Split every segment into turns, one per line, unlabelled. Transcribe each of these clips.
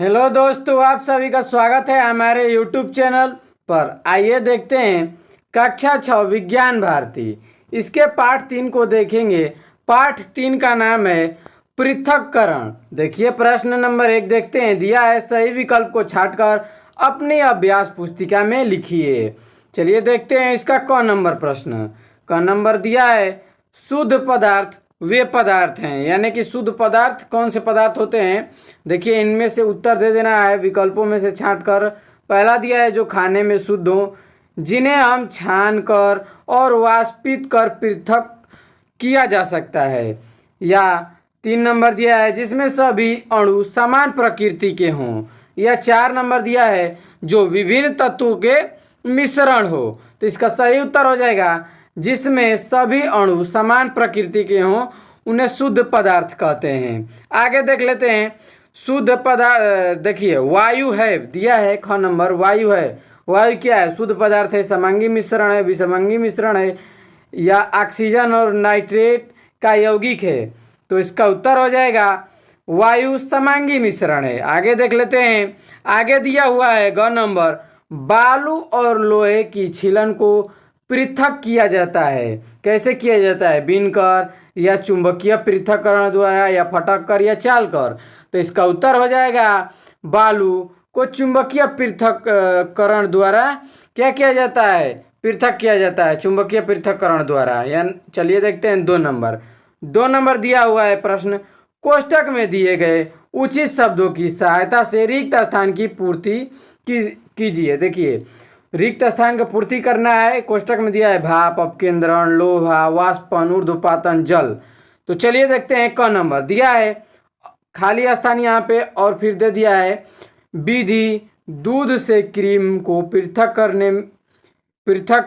Hello दोस्तों, आप सभी का स्वागत है हमारे यूट्यूब चैनल पर। आइए देखते हैं कक्षा 6 विज्ञान भारती। इसके पाठ 3 को देखेंगे। पाठ 3 का नाम है पृथक्करण। देखिए प्रश्न नंबर 1 देखते हैं। दिया है सही विकल्प को छांटकर अपनी अभ्यास पुस्तिका में लिखिए। चलिए देखते हैं इसका क नंबर प्रश्न। क नंबर दिया है शुद्ध पदार्थ वे पदार्थ हैं, यानी कि शुद्ध पदार्थ कौन से पदार्थ होते हैं। देखिए इनमें से उत्तर दे देना है विकल्पों में से छांटकर। पहला दिया है जो खाने में शुद्ध हो, जिन्हें हम छान कर और वाष्पित कर पृथक किया जा सकता है। या 3 नंबर दिया है जिसमें सभी अणु समान प्रकृति के हों। या 4 नंबर दिया है जो विभिन्न तत्वों के मिश्रण हो। तो इसका सही उत्तर हो जाएगा जिसमें सभी अणु समान प्रकृति के हों, उन्हें शुद्ध पदार्थ कहते हैं। आगे देख लेते हैं शुद्ध पदार्थ। देखिए वायु है, दिया है ख नंबर वायु है। वायु क्या है? शुद्ध पदार्थ है, समांगी मिश्रण है, विसमांगी मिश्रण है, या ऑक्सीजन और नाइट्रेट का यौगिक है। तो इसका उत्तर हो जाएगा वायु समांगी मिश्रण है। आगे देख लेते हैं। आगे दिया हुआ है ग नंबर बालू और लोहे की छीलन को पृथक किया जाता है। कैसे किया जाता है? बीनकर या चुंबकीय पृथक्करण द्वारा या फटक कर या चाल कर। तो इसका उत्तर हो जाएगा बालू को चुंबकीय पृथक्करण द्वारा क्या किया जाता है? पृथक किया जाता है चुंबकीय पृथक्करण द्वारा। या चलिए देखते हैं 2 नंबर। 2 नंबर दिया हुआ है प्रश्न कोष्टक में दिए गए उचित शब्दों की सहायता से रिक्त स्थान की पूर्ति कीजिए। देखिए रिक्त स्थान का पूर्ति करना है। कोष्टक में दिया है भाप, अपकेंद्रण, लोहा, वाष्पन, ऊर्ध्वपातन, जल। तो चलिए देखते हैं क नंबर। दिया है खाली स्थान यहाँ पे और फिर दे दिया है विधि दूध से क्रीम को पृथक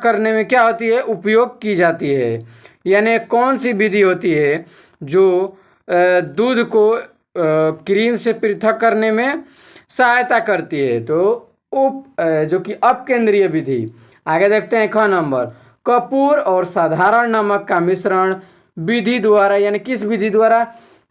करने में क्या होती है? उपयोग की जाती है। यानी कौन सी विधि होती है जो दूध को क्रीम से पृथक करने में सहायता करती है? तो जो कि अपकेंद्रीय विधि। आगे देखते हैं ख नंबर कपूर और साधारण नमक का मिश्रण विधि द्वारा, यानी किस विधि द्वारा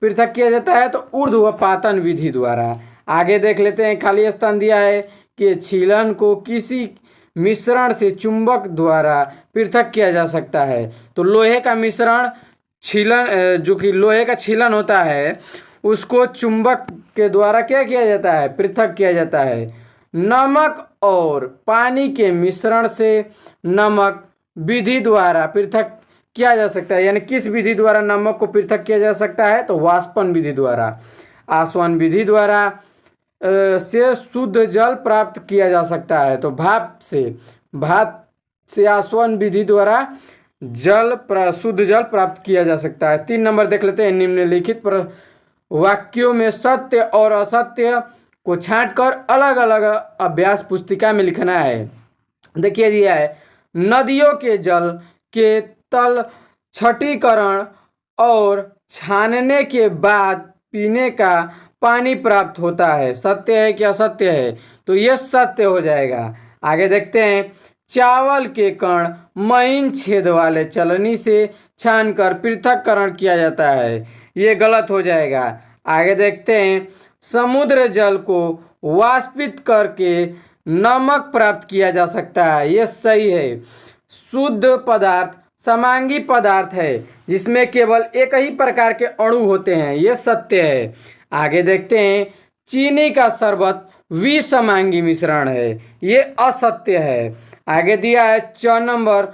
पृथक किया जाता है? तो ऊर्ध्वपातन विधि द्वारा। आगे देख लेते हैं खाली स्थान दिया है कि छीलन को किसी मिश्रण से चुंबक द्वारा पृथक किया जा सकता है। तो लोहे का मिश्रण छीलन, जो कि लोहे का छीलन होता है, उसको चुंबक के द्वारा क्या किया जाता है? पृथक किया जाता है। नमक और पानी के मिश्रण से नमक विधि द्वारा पृथक किया जा सकता है। यानी किस विधि द्वारा नमक को पृथक किया जा सकता है? तो वाष्पन विधि द्वारा। आसवन विधि द्वारा से शुद्ध जल प्राप्त किया जा सकता है। तो भाप से आसवन विधि द्वारा शुद्ध जल प्राप्त किया जा सकता है। 3 नंबर देख लेते हैं। निम्नलिखित वाक्यों में सत्य और असत्य को छांटकर अलग अलग अभ्यास पुस्तिका में लिखना है। देखिए दिया है नदियों के जल के तल छटीकरण और छानने के बाद पीने का पानी प्राप्त होता है। सत्य है कि असत्य है? तो यह सत्य हो जाएगा। आगे देखते हैं चावल के कण महीन छेद वाले चलनी से छानकर पृथक्करण किया जाता है। ये गलत हो जाएगा। आगे देखते हैं समुद्र जल को वाष्पित करके नमक प्राप्त किया जा सकता है। यह सही है। शुद्ध पदार्थ समांगी पदार्थ है जिसमें केवल एक ही प्रकार के अणु होते हैं। यह सत्य है। आगे देखते हैं चीनी का शरबत विसमांगी मिश्रण है। ये असत्य है। आगे दिया है 4 नंबर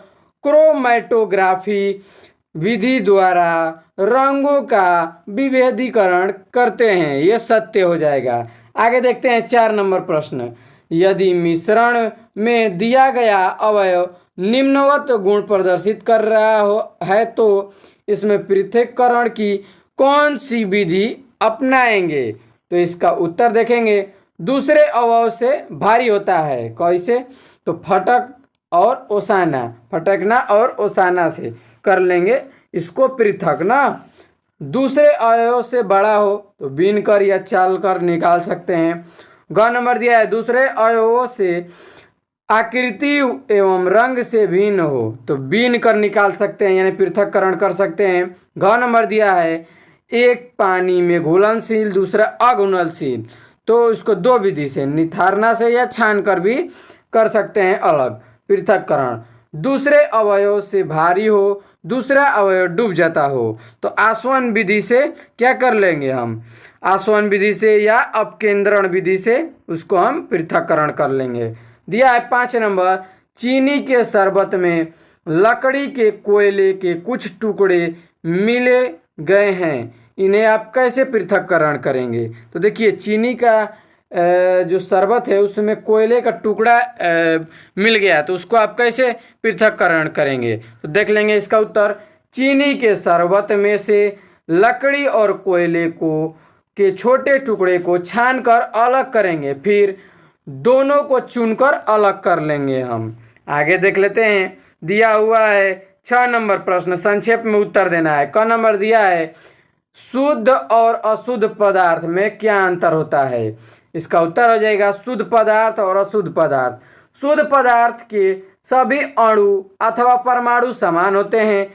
क्रोमैटोग्राफी विधि द्वारा रंगों का विभेदीकरण करते हैं। ये सत्य हो जाएगा। आगे देखते हैं 4 नंबर प्रश्न। यदि मिश्रण में दिया गया अवयव निम्नवत गुण प्रदर्शित कर रहा है तो इसमें पृथक्करण की कौन सी विधि अपनाएंगे? तो इसका उत्तर देखेंगे दूसरे अवयव से भारी होता है। कैसे? तो फटकना और ओसाना से कर लेंगे इसको पृथक ना। दूसरे अवयव से बड़ा हो तो बीन कर या चाल कर निकाल सकते हैं। ग नंबर दिया है दूसरे अवयवों से आकृति एवं रंग से भिन्न हो तो बीन कर निकाल सकते हैं, यानी पृथक्करण कर सकते हैं। घ नंबर दिया है एक पानी में घुलनशील दूसरा अघुलनशील तो इसको दो विधि से, निथारना से या छान कर भी कर सकते हैं अलग पृथक्करण। दूसरे अवयव से भारी हो, दूसरा अवयव डूब जाता हो, तो आसवन विधि से क्या कर लेंगे हम, आसवन विधि से या अपकेंद्रण विधि से उसको हम पृथक्करण कर लेंगे। दिया है 5 नंबर, चीनी के शरबत में लकड़ी के कोयले के कुछ टुकड़े मिले गए हैं, इन्हें आप कैसे पृथक्करण करेंगे। तो देखिए चीनी का जो शरबत है उसमें कोयले का टुकड़ा मिल गया, तो उसको आप कैसे पृथक्करण करेंगे। तो देख लेंगे इसका उत्तर, चीनी के शरबत में से लकड़ी और कोयले को के छोटे टुकड़े को छानकर अलग करेंगे, फिर दोनों को चुनकर अलग कर लेंगे हम। आगे देख लेते हैं, दिया हुआ है 6 नंबर प्रश्न, संक्षेप में उत्तर देना है। क नंबर दिया है, शुद्ध और अशुद्ध पदार्थ में क्या अंतर होता है। इसका उत्तर हो जाएगा शुद्ध पदार्थ और अशुद्ध पदार्थ। शुद्ध पदार्थ के सभी अणु अथवा परमाणु समान होते हैं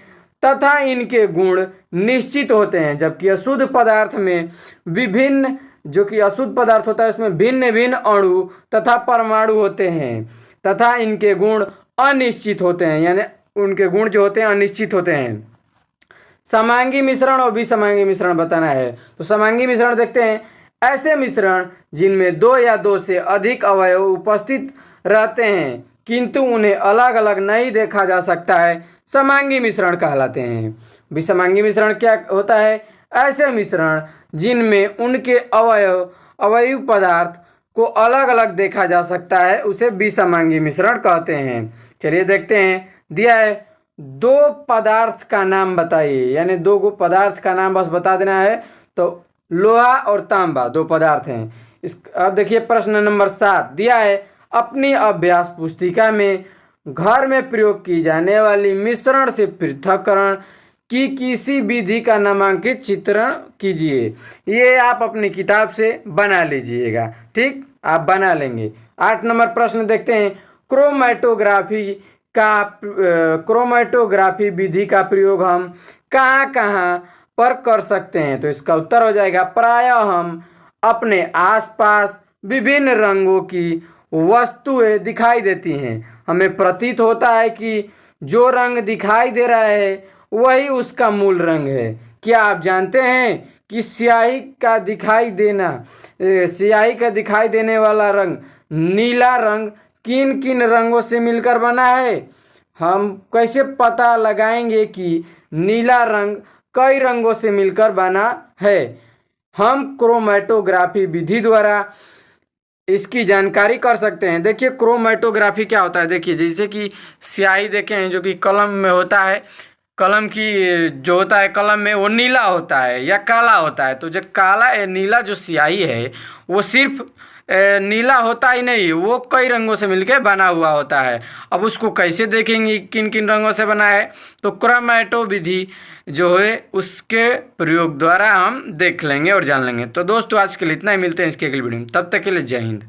तथा इनके गुण निश्चित होते हैं, जबकि अशुद्ध पदार्थ में विभिन्न, जो कि अशुद्ध पदार्थ होता है उसमें भिन्न भिन्न अणु तथा परमाणु होते हैं तथा इनके गुण अनिश्चित होते हैं, यानी उनके गुण जो होते हैं अनिश्चित होते हैं। समांगी मिश्रण और विसमांगी मिश्रण बताना है। तो समांगी मिश्रण देखते हैं, ऐसे मिश्रण जिनमें 2 या 2 से अधिक अवयव उपस्थित रहते हैं किंतु उन्हें अलग अलग नहीं देखा जा सकता है, समांगी मिश्रण कहलाते हैं। विसमांगी मिश्रण क्या होता है, ऐसे मिश्रण जिनमें उनके अवयव पदार्थ को अलग अलग देखा जा सकता है उसे विसमांगी मिश्रण कहते हैं। चलिए देखते हैं, दिया है 2 पदार्थ का नाम बताइए, यानी 2 पदार्थ का नाम बस बता देना है। तो लोहा और तांबा 2 पदार्थ हैं। अब देखिए प्रश्न नंबर 7 दिया है, अपनी अभ्यास पुस्तिका में घर में प्रयोग की जाने वाली मिश्रण से पृथक्करण की किसी विधि का नामांकित चित्रण कीजिए। ये आप अपनी किताब से बना लीजिएगा, ठीक, आप बना लेंगे। 8 नंबर प्रश्न देखते हैं, क्रोमैटोग्राफी विधि का प्रयोग हम कहाँ कहाँ पर कर सकते हैं। तो इसका उत्तर हो जाएगा, प्रायः हम अपने आसपास विभिन्न रंगों की वस्तुएं दिखाई देती हैं, हमें प्रतीत होता है कि जो रंग दिखाई दे रहा है वही उसका मूल रंग है। क्या आप जानते हैं कि स्याही का दिखाई देने वाला रंग नीला रंग किन किन रंगों से मिलकर बना है। हम कैसे पता लगाएंगे कि नीला रंग कई रंगों से मिलकर बना है। हम क्रोमैटोग्राफी विधि द्वारा इसकी जानकारी कर सकते हैं। देखिए क्रोमैटोग्राफी क्या होता है, देखिए जैसे कि स्याही देखें हैं जो कि कलम में होता है, कलम की जो होता है कलम में वो नीला होता है या काला होता है। तो जो काला नीला जो स्याही है वो सिर्फ नीला होता ही नहीं, वो कई रंगों से मिलकर बना हुआ होता है। अब उसको कैसे देखेंगे किन किन रंगों से बना है, तो क्रोमैटो विधि जो है उसके प्रयोग द्वारा हम देख लेंगे और जान लेंगे। तो दोस्तों आज के लिए इतना ही, मिलते हैं इसके अगली वीडियो में, तब तक के लिए जय हिंद।